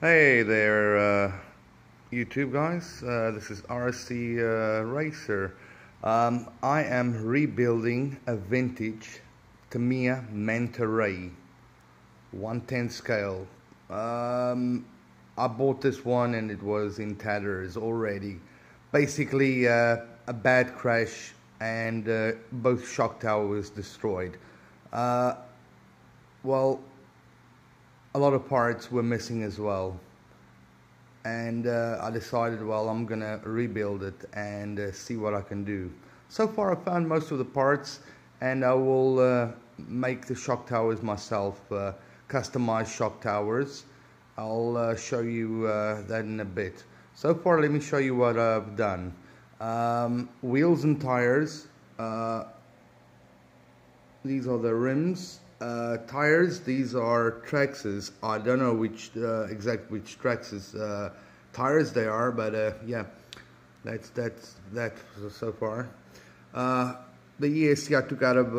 Hey there, YouTube guys. This is RC Racer. I am rebuilding a vintage Tamiya Mantra Ray 1/10 scale. I bought this one and it was in tatters already. Basically, a bad crash and both shock towers destroyed. Well, a lot of parts were missing as well, and I decided, well, I'm gonna rebuild it and see what I can do. So far I found most of the parts, and I will make the shock towers myself, customized shock towers. I'll show you that in a bit. So far, let me show you what I've done. Wheels and tires. These are the rims. Tires, these are Traxxas. I don't know which which Traxxas tires they are, but yeah, that's that so far. The ESC I took out of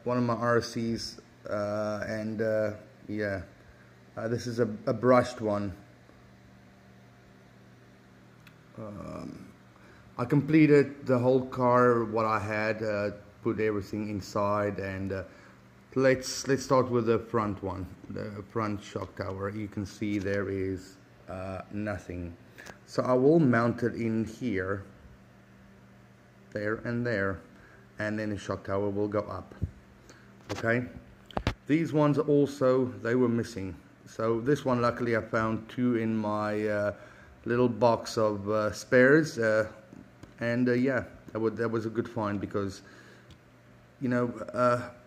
one of my RCs, and yeah, this is a brushed one. I completed the whole car, what I had, put everything inside, and let's start with the front one, the front shock tower. You can see there is nothing, so I will mount it in here, there and there, and then the shock tower will go up. Okay, these ones also, they were missing, so this one luckily I found two in my little box of spares, and yeah, that was a good find, because you know,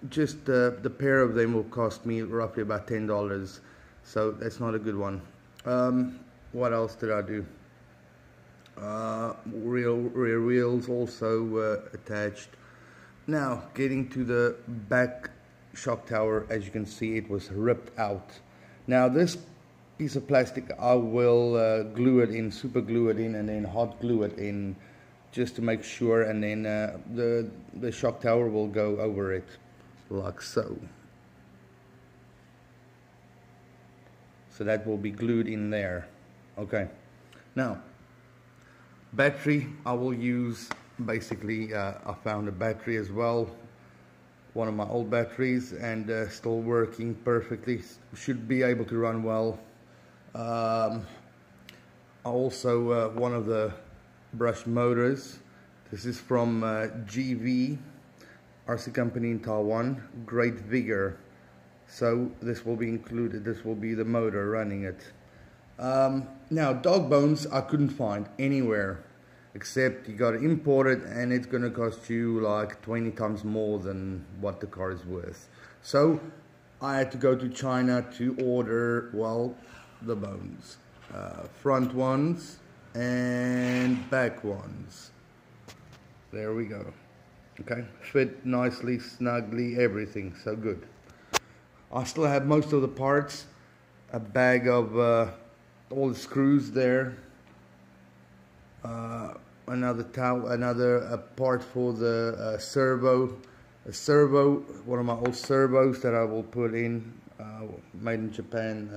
just the pair of them will cost me roughly about $10, so that's not a good one. What else did I do? Rear wheels also attached. Now, getting to the back shock tower, as you can see, it was ripped out. Now, this piece of plastic, I will glue it in, super glue it in, and then hot glue it in, just to make sure, and then the shock tower will go over it like so. So that will be glued in there. Okay, now battery, I will use basically I found a battery as well, one of my old batteries, and still working perfectly, should be able to run well. Also one of the brushed motors. This is from GV, RC company in Taiwan, Great Vigor. So this will be included, this will be the motor running it. Now, dog bones I couldn't find anywhere, except you got to import it, and it's gonna cost you like 20 times more than what the car is worth. So I had to go to China to order, well, the bones, front ones and back ones. There we go. Okay, fit nicely, snugly, everything, so good. I still have most of the parts, a bag of all the screws there, another part for the servo, one of my old servos that I will put in, made in Japan,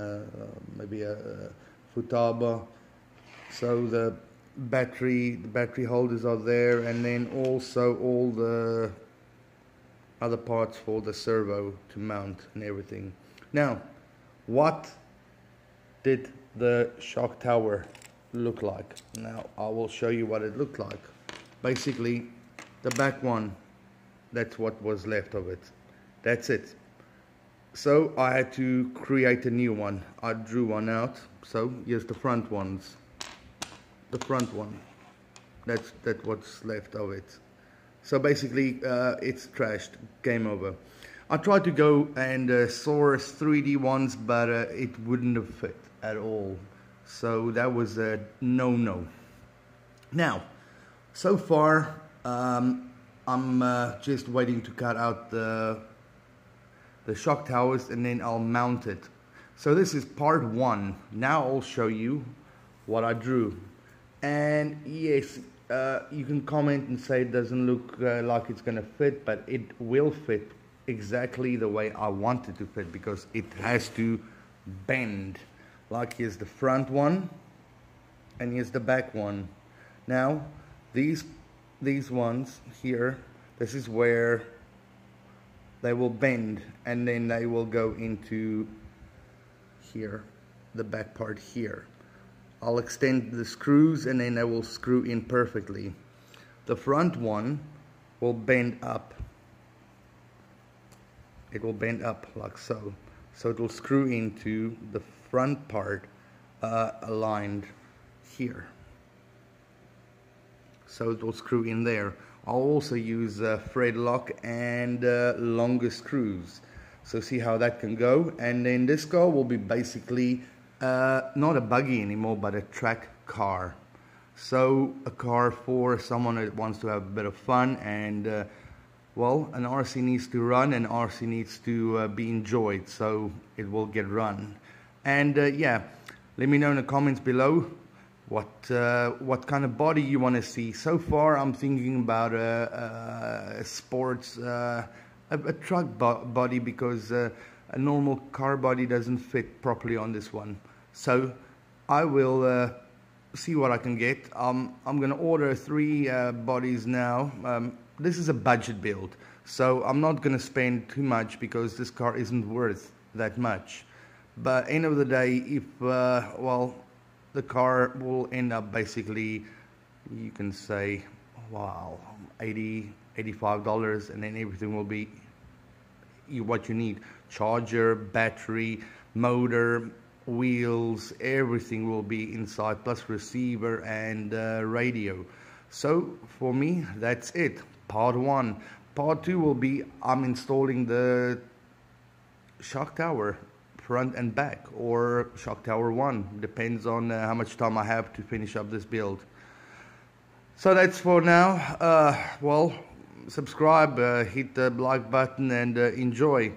maybe a Futaba. So the battery holders are there, and then also all the other parts for the servo to mount and everything. Now, what did the shock tower look like? Now I will show you what it looked like. Basically, the back one, that's what was left of it. That's it. So I had to create a new one. I drew one out. So here's the front ones. The front one, that's what's left of it. So basically it's trashed, game over. I tried to go and source 3D ones, but it wouldn't have fit at all, so that was a no-no. Now, so far I'm just waiting to cut out the shock towers, and then I'll mount it. So this is part one. Now I'll show you what I drew. And yes, you can comment and say it doesn't look like it's gonna fit, but it will fit exactly the way I want it to fit, because it has to bend. Like here's the front one and here's the back one. Now these ones here, this is where they will bend and then they will go into here, the back part here. I'll extend the screws and then they will screw in perfectly. The front one will bend up. It will bend up like so. So it will screw into the front part aligned here. So it will screw in there. I'll also use thread lock and longer screws. So see how that can go. And then this car will be basically not a buggy anymore, but a track car. So a car for someone that wants to have a bit of fun, and well, an RC needs to run and RC needs to be enjoyed, so it will get run. And yeah, let me know in the comments below what kind of body you want to see. So far I'm thinking about a sports, a truck body, because a normal car body doesn't fit properly on this one. So I will see what I can get. I'm gonna order 3 bodies now. This is a budget build, so I'm not gonna spend too much because this car isn't worth that much. But end of the day, if well, the car will end up basically, you can say, wow, $85, and then everything will be what you need: charger, battery, motor, wheels, everything will be inside, plus receiver and radio. So for me, that's it. Part 1. Part 2 will be I'm installing the shock tower front and back, or shock tower 1, depends on how much time I have to finish up this build. So that's for now. Well, subscribe, hit the like button, and enjoy.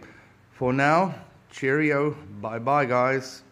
For now, cheerio, bye bye guys.